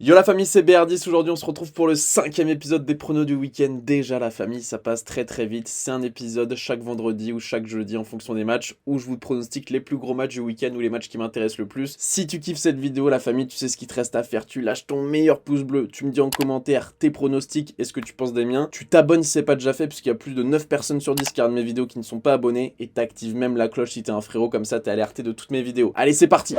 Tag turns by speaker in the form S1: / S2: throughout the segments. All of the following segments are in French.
S1: Yo la famille, c'est BR10, aujourd'hui on se retrouve pour le 5e épisode des pronos du week-end. Déjà la famille, ça passe très très vite, c'est un épisode chaque vendredi ou chaque jeudi en fonction des matchs où je vous pronostique les plus gros matchs du week-end ou les matchs qui m'intéressent le plus. Si tu kiffes cette vidéo la famille, tu sais ce qu'il te reste à faire, tu lâches ton meilleur pouce bleu, tu me dis en commentaire tes pronostics et ce que tu penses des miens. Tu t'abonnes si c'est pas déjà fait puisqu'il y a plus de 9 personnes sur 10 qui regardent mes vidéos qui ne sont pas abonnées et t'actives même la cloche si t'es un frérot, comme ça t'es alerté de toutes mes vidéos. Allez c'est parti!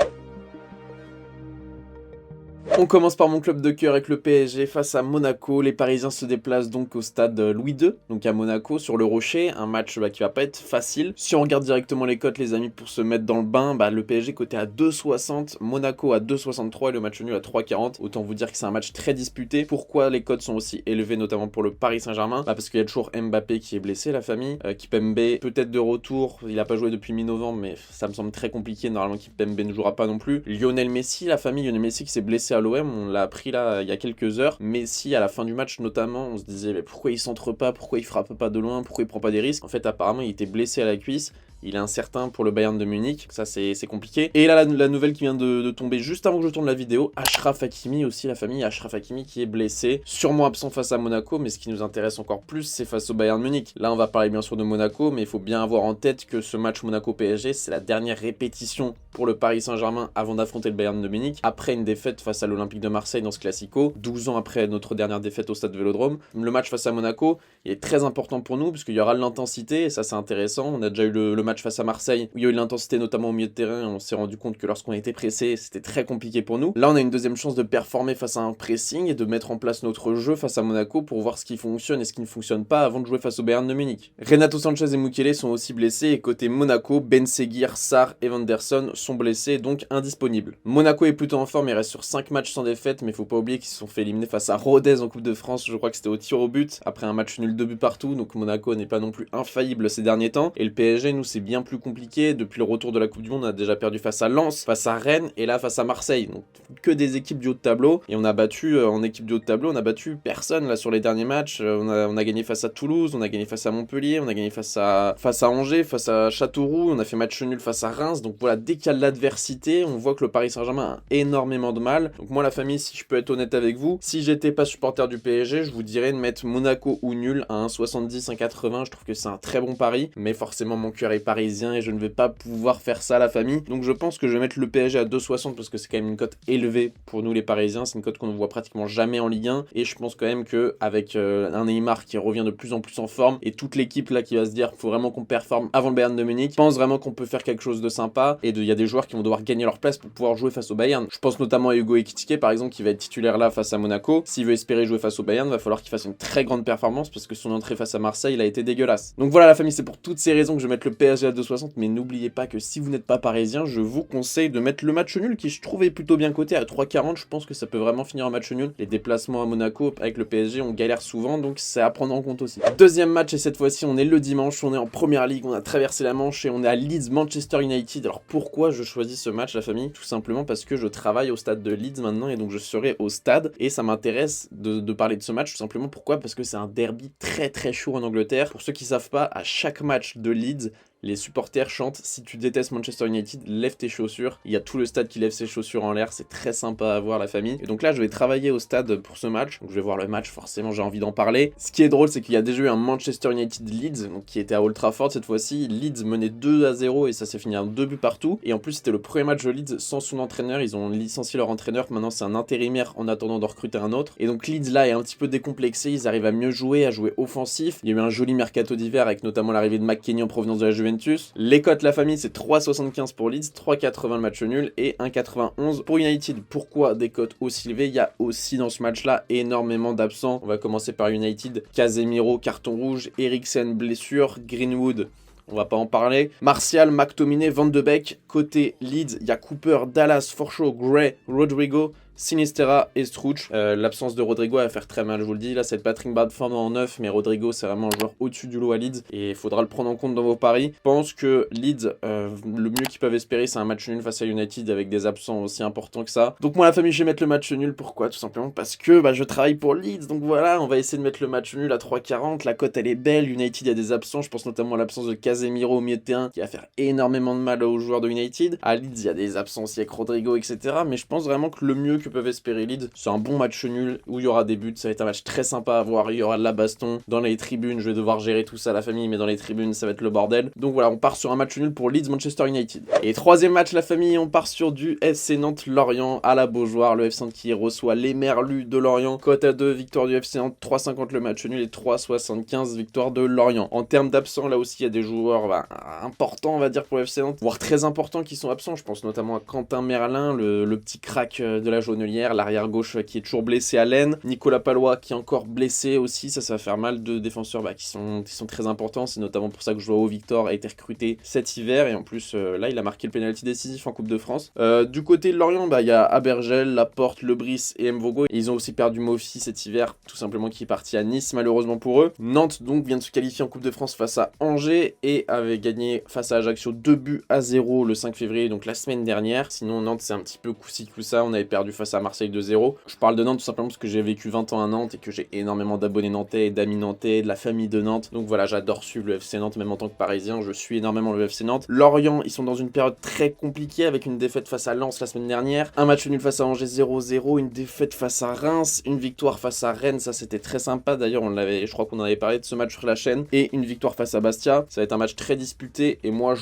S1: On commence par mon club de cœur avec le PSG face à Monaco. Les Parisiens se déplacent donc au stade Louis II, donc à Monaco, sur le Rocher. Un match qui va pas être facile. Si on regarde directement les cotes, les amis, pour se mettre dans le bain, le PSG coté à 2,60, Monaco à 2,63 et le match nul à 3,40. Autant vous dire que c'est un match très disputé. Pourquoi les cotes sont aussi élevées, notamment pour le Paris Saint-Germain? Parce qu'il y a toujours Mbappé qui est blessé, la famille. Kipembe peut-être de retour. Il a pas joué depuis mi-novembre, mais ça me semble très compliqué. Normalement, Kipembe ne jouera pas non plus. Lionel Messi, la famille Lionel Messi qui s'est blessé à l'OM, on l'a appris là il y a quelques heures. Messi à la fin du match notamment, on se disait mais pourquoi il centre pas, pourquoi il frappe pas de loin, pourquoi il prend pas des risques. En fait apparemment il était blessé à la cuisse. Il est incertain pour le Bayern de Munich, ça c'est compliqué. Et là la nouvelle qui vient de tomber juste avant que je tourne la vidéo, Achraf Hakimi aussi, la famille Achraf Hakimi qui est blessé, sûrement absent face à Monaco, mais ce qui nous intéresse encore plus c'est face au Bayern de Munich. Là on va parler bien sûr de Monaco, mais il faut bien avoir en tête que ce match Monaco-PSG c'est la dernière répétition pour le Paris Saint-Germain avant d'affronter le Bayern de Munich, après une défaite face à l'Olympique de Marseille dans ce Classico, 12 ans après notre dernière défaite au stade Vélodrome. Le match face à Monaco, il est très important pour nous, parce qu'il y aura de l'intensité, et ça c'est intéressant. On a déjà eu le match face à Marseille, où il y a eu de l'intensité notamment au milieu de terrain, et on s'est rendu compte que lorsqu'on était pressé, c'était très compliqué pour nous. Là on a une deuxième chance de performer face à un pressing, et de mettre en place notre jeu face à Monaco, pour voir ce qui fonctionne et ce qui ne fonctionne pas avant de jouer face au Bayern de Munich. Renato Sanchez et Mukiele sont aussi blessés, et côté Monaco, Ben Seguir, Sarr et Vanderson sont blessés, donc indisponibles. Monaco est plutôt en forme, il reste sur 5 matchs sans défaite, mais il faut pas oublier qu'ils se sont fait éliminer face à Rodez en Coupe de France, je crois que c'était au tir au but, après un match nul 2 buts partout, donc Monaco n'est pas non plus infaillible ces derniers temps. Et le PSG, nous, c'est bien plus compliqué. Depuis le retour de la Coupe du Monde, on a déjà perdu face à Lens, face à Rennes, et là face à Marseille. Donc que des équipes du haut de tableau. Et on a battu, en équipe du haut de tableau, on a battu personne là sur les derniers matchs. On a gagné face à Toulouse, on a gagné face à Montpellier, on a gagné face à Angers, face à Châteauroux, on a fait match nul face à Reims. Donc voilà, dès qu'il y a de l'adversité, on voit que le Paris Saint-Germain a énormément de mal. Donc moi, la famille, si je peux être honnête avec vous, si j'étais pas supporter du PSG, je vous dirais de mettre Monaco ou nul à 1,70, 1,80. Je trouve que c'est un très bon pari, mais forcément mon cœur est parisien et je ne vais pas pouvoir faire ça, la famille. Donc je pense que je vais mettre le PSG à 2,60 parce que c'est quand même une cote élevée pour nous les Parisiens. C'est une cote qu'on ne voit pratiquement jamais en Ligue 1 et je pense quand même que avec un Neymar qui revient de plus en plus en forme et toute l'équipe là qui va se dire faut vraiment qu'on performe avant le Bayern de Munich, je pense vraiment qu'on peut faire quelque chose de sympa et il y a des joueurs qui vont devoir gagner leur place pour pouvoir jouer face au Bayern. Je pense notamment à Hugo Ekitike par exemple qui va être titulaire là face à Monaco. S'il veut espérer jouer face au Bayern, il va falloir qu'il fasse une très grande performance parce que son entrée face à Marseille il a été dégueulasse. Donc voilà la famille, c'est pour toutes ces raisons que je vais mettre le PSG à 2,60, mais n'oubliez pas que si vous n'êtes pas parisien, je vous conseille de mettre le match nul qui je trouve est plutôt bien coté à 3,40. Je pense que ça peut vraiment finir en match nul. Les déplacements à Monaco avec le PSG on galère souvent, donc c'est à prendre en compte aussi. Deuxième match et cette fois-ci on est le dimanche, on est en première ligue, on a traversé la Manche et on est à Leeds Manchester United. Alors pourquoi je choisis ce match la famille? Tout simplement parce que je travaille au stade de Leeds maintenant et donc je serai au stade et ça m'intéresse de parler de ce match tout simplement. Pourquoi? Parce que c'est un derby très très chaud en Angleterre. Pour ceux qui savent pas, à chaque match de Leeds, les supporters chantent si tu détestes Manchester United, lève tes chaussures. Il y a tout le stade qui lève ses chaussures en l'air, c'est très sympa à voir la famille. Et donc là je vais travailler au stade pour ce match, donc je vais voir le match, forcément j'ai envie d'en parler. Ce qui est drôle c'est qu'il y a déjà eu un Manchester United Leeds, donc qui était à Old Trafford cette fois-ci. Leeds menait 2-0 et ça s'est fini en 2 buts partout. Et en plus c'était le premier match de Leeds sans son entraîneur, ils ont licencié leur entraîneur, maintenant c'est un intérimaire en attendant de recruter un autre. Et donc Leeds là est un petit peu décomplexé, ils arrivent à mieux jouer, à jouer offensif. Il y a eu un joli mercato d'hiver avec notamment l'arrivée de McKennie en provenance de la Juventus. Les cotes la famille c'est 3,75 pour Leeds, 3,80 le match nul et 1,91 pour United. Pourquoi des cotes aussi élevées? Il y a aussi dans ce match là énormément d'absents. On va commencer par United, Casemiro carton rouge, Eriksen blessure, Greenwood on va pas en parler. Martial, McTominay, Van de Beek. Côté Leeds, il y a Cooper, Dallas, Forshaw, Gray, Rodrigo, Sinistera et Struch. L'absence de Rodrigo va faire très mal, je vous le dis. Là, c'est Patrick Bradford en 9, mais Rodrigo, c'est vraiment un joueur au-dessus du lot à Leeds. Et il faudra le prendre en compte dans vos paris. Je pense que Leeds, le mieux qu'ils peuvent espérer, c'est un match nul face à United avec des absents aussi importants que ça. Donc moi, la famille, je vais mettre le match nul. Pourquoi? Tout simplement parce que je travaille pour Leeds. Donc voilà, on va essayer de mettre le match nul à 3,40. La cote, elle est belle. United, il y a des absents. Je pense notamment à l'absence de Casemiro au milieu de terrain qui va faire énormément de mal aux joueurs de United. À Leeds, il y a des absences avec Rodrigo, etc. Mais je pense vraiment que le mieux que que peuvent espérer Leeds. C'est un bon match nul où il y aura des buts, ça va être un match très sympa à voir, il y aura de la baston dans les tribunes, je vais devoir gérer tout ça la famille, mais dans les tribunes ça va être le bordel. Donc voilà, on part sur un match nul pour Leeds Manchester United. Et troisième match la famille, on part sur du FC Nantes Lorient à la Beaujoire, le FC Nantes qui reçoit les Merlus de Lorient. Cote à 2, victoire du FC Nantes, 3,50 le match nul et 3,75 victoire de Lorient. En termes d'absents, là aussi il y a des joueurs importants on va dire pour le FC Nantes, voire très importants qui sont absents. Je pense notamment à Quentin Merlin, le petit crack de la jaunelière, l'arrière gauche qui est toujours blessé à l'aine, Nicolas Palois qui est encore blessé aussi, ça va faire mal de défenseurs qui sont très importants. C'est notamment pour ça que Joao Victor a été recruté cet hiver et en plus là il a marqué le penalty décisif en Coupe de France. Du côté de Lorient, il y a Abergel, Laporte, Lebris et Mvogo. Et ils ont aussi perdu Mofi cet hiver, tout simplement qui est parti à Nice malheureusement pour eux. Nantes donc vient de se qualifier en Coupe de France face à Angers et avait gagné face à Ajaccio 2-0 le 5 février, donc la semaine dernière. Sinon Nantes c'est un petit peu coup-ci coup-ça, on avait perdu face à Marseille 2-0. Je parle de Nantes tout simplement parce que j'ai vécu 20 ans à Nantes et que j'ai énormément d'abonnés nantais et d'amis nantais, de la famille de Nantes. Donc voilà, j'adore suivre le FC Nantes, même en tant que parisien, je suis énormément le FC Nantes. Lorient, ils sont dans une période très compliquée avec une défaite face à Lens la semaine dernière, un match nul face à Angers 0-0, une défaite face à Reims, une victoire face à Rennes, ça c'était très sympa, d'ailleurs je crois qu'on en avait parlé de ce match sur la chaîne, et une victoire face à Bastia. Ça va être un match très disputé et moi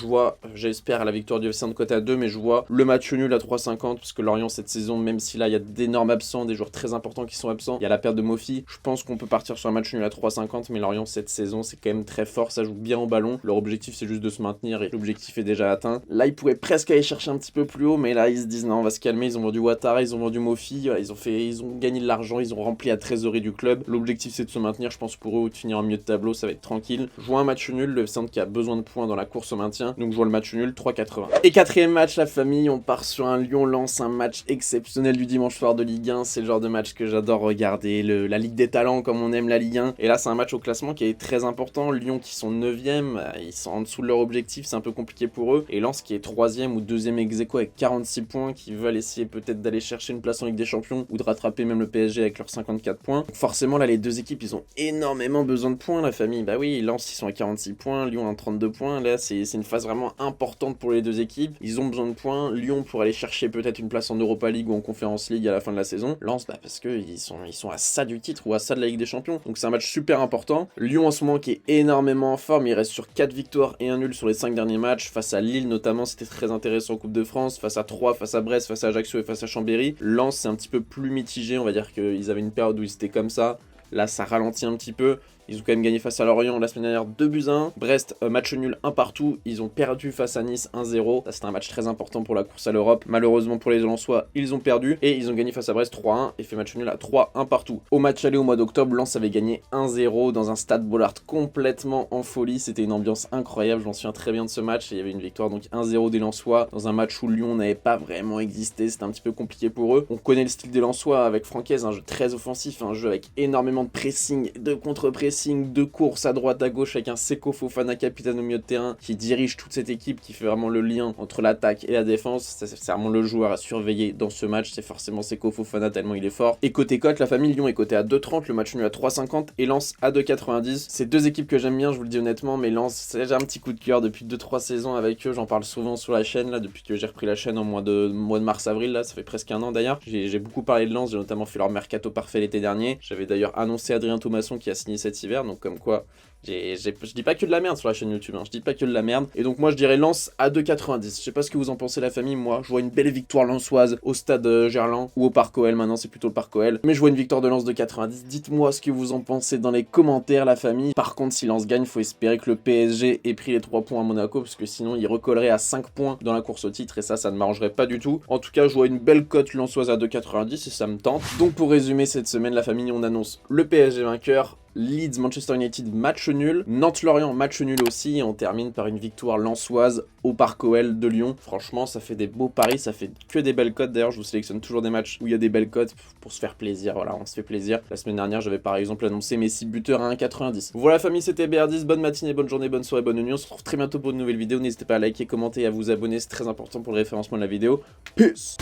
S1: j'espère la victoire du FC Nantes côté à 2, mais je vois le match nul à 3,50 parce que Lorient cette saison, même si là il y a d'énormes absents, des joueurs très importants qui sont absents, il y a la perte de Mofi, je pense qu'on peut partir sur un match nul à 3,50, mais Lorient cette saison c'est quand même très fort, ça joue bien au ballon, leur objectif c'est juste de se maintenir et l'objectif est déjà atteint. Là ils pourraient presque aller chercher un petit peu plus haut, mais là ils se disent non on va se calmer, ils ont vendu Ouattara, ils ont vendu Mofi, voilà, ils ont gagné de l'argent, ils ont rempli la trésorerie du club, l'objectif c'est de se maintenir, je pense pour eux ou de finir en milieu de tableau, ça va être tranquille. Je vois un match nul, le FC Nantes qui a besoin de points dans la course au maintien, donc je vois le match nul 3,80. Et quatrième match la famille, on part sur un Lyon-Lens, un match exceptionnel du dimanche soir de Ligue 1, c'est le genre de match que j'adore regarder, la Ligue des Talents comme on aime la Ligue 1, et là c'est un match au classement qui est très important. Lyon qui sont 9ème, ils sont en dessous de leur objectif, c'est un peu compliqué pour eux, et Lens qui est 3ème ou 2ème ex-aequo avec 46 points, qui veulent essayer peut-être d'aller chercher une place en Ligue des Champions ou de rattraper même le PSG avec leurs 54 points. Donc forcément là les deux équipes ils ont énormément besoin de points la famille, bah oui Lens ils sont à 46 points, Lyon à 32 points, là c'est une phase vraiment importante pour les deux équipes, ils ont besoin de points, Lyon pour aller chercher peut-être une place en Europa League ou en Conference League à la fin de la saison, Lens parce que ils sont à ça du titre ou à ça de la Ligue des Champions, donc c'est un match super important. Lyon en ce moment qui est énormément en forme, il reste sur 4 victoires et un nul sur les 5 derniers matchs, face à Lille notamment c'était très intéressant en Coupe de France, face à Troyes, face à Brest, face à Ajaccio et face à Chambéry. Lens c'est un petit peu plus mitigé, on va dire qu'ils avaient une période où ils étaient comme ça, là ça ralentit un petit peu. Ils ont quand même gagné face à Lorient la semaine dernière 2-1. Brest, match nul 1 partout. Ils ont perdu face à Nice 1-0. Ça, c'était un match très important pour la course à l'Europe. Malheureusement pour les Lensois, ils ont perdu. Et ils ont gagné face à Brest 3-1 et fait match nul à 3-1 partout. Au match aller au mois d'octobre, Lens avait gagné 1-0 dans un stade Bollaert complètement en folie. C'était une ambiance incroyable. Je m'en souviens très bien de ce match. Et il y avait une victoire donc 1-0 des Lensois dans un match où Lyon n'avait pas vraiment existé. C'était un petit peu compliqué pour eux. On connaît le style des Lensois avec Francaise, un jeu très offensif, un jeu avec énormément de pressing, de contre-pressing, de course à droite à gauche avec un Seko Fofana capitaine au milieu de terrain qui dirige toute cette équipe, qui fait vraiment le lien entre l'attaque et la défense. C'est vraiment le joueur à surveiller dans ce match, c'est forcément Seko Fofana tellement il est fort. Et côté cote, la famille Lyon est cotée à 2,30, le match nul à 3,50 et Lens à 2,90. C'est deux équipes que j'aime bien, je vous le dis honnêtement, mais Lens, j'ai un petit coup de cœur depuis 2-3 saisons avec eux, j'en parle souvent sur la chaîne là, depuis que j'ai repris la chaîne en mois de mars-avril là, ça fait presque un an d'ailleurs. J'ai beaucoup parlé de Lens, j'ai notamment fait leur mercato parfait l'été dernier. J'avais d'ailleurs annoncé Adrien Thomasson qui a signé cet hiver, donc comme quoi je dis pas que de la merde sur la chaîne YouTube, hein, je dis pas que de la merde. Et donc moi je dirais Lens à 2,90. Je sais pas ce que vous en pensez la famille, moi je vois une belle victoire lensoise au stade Gerland ou au Parc OL, maintenant c'est plutôt le Parc OL. Mais je vois une victoire de Lens de 90. Dites-moi ce que vous en pensez dans les commentaires la famille. Par contre si Lens gagne, faut espérer que le PSG ait pris les 3 points à Monaco, parce que sinon il recollerait à 5 points dans la course au titre et ça ne m'arrangerait pas du tout. En tout cas je vois une belle cote lensoise à 2,90 et ça me tente. Donc pour résumer cette semaine la famille, on annonce le PSG vainqueur, Leeds Manchester United match nul, Nantes-Lorient match nul aussi, et on termine par une victoire lensoise au Parc OL de Lyon. Franchement ça fait des beaux paris, ça fait que des belles cotes. D'ailleurs je vous sélectionne toujours des matchs où il y a des belles cotes pour se faire plaisir, voilà on se fait plaisir. La semaine dernière j'avais par exemple annoncé Messi buteur à 1,90. Voilà famille, c'était BR10, bonne matinée, bonne journée, bonne soirée, bonne nuit, on se retrouve très bientôt pour une nouvelle vidéo. N'hésitez pas à liker, commenter et à vous abonner, c'est très important pour le référencement de la vidéo. Peace.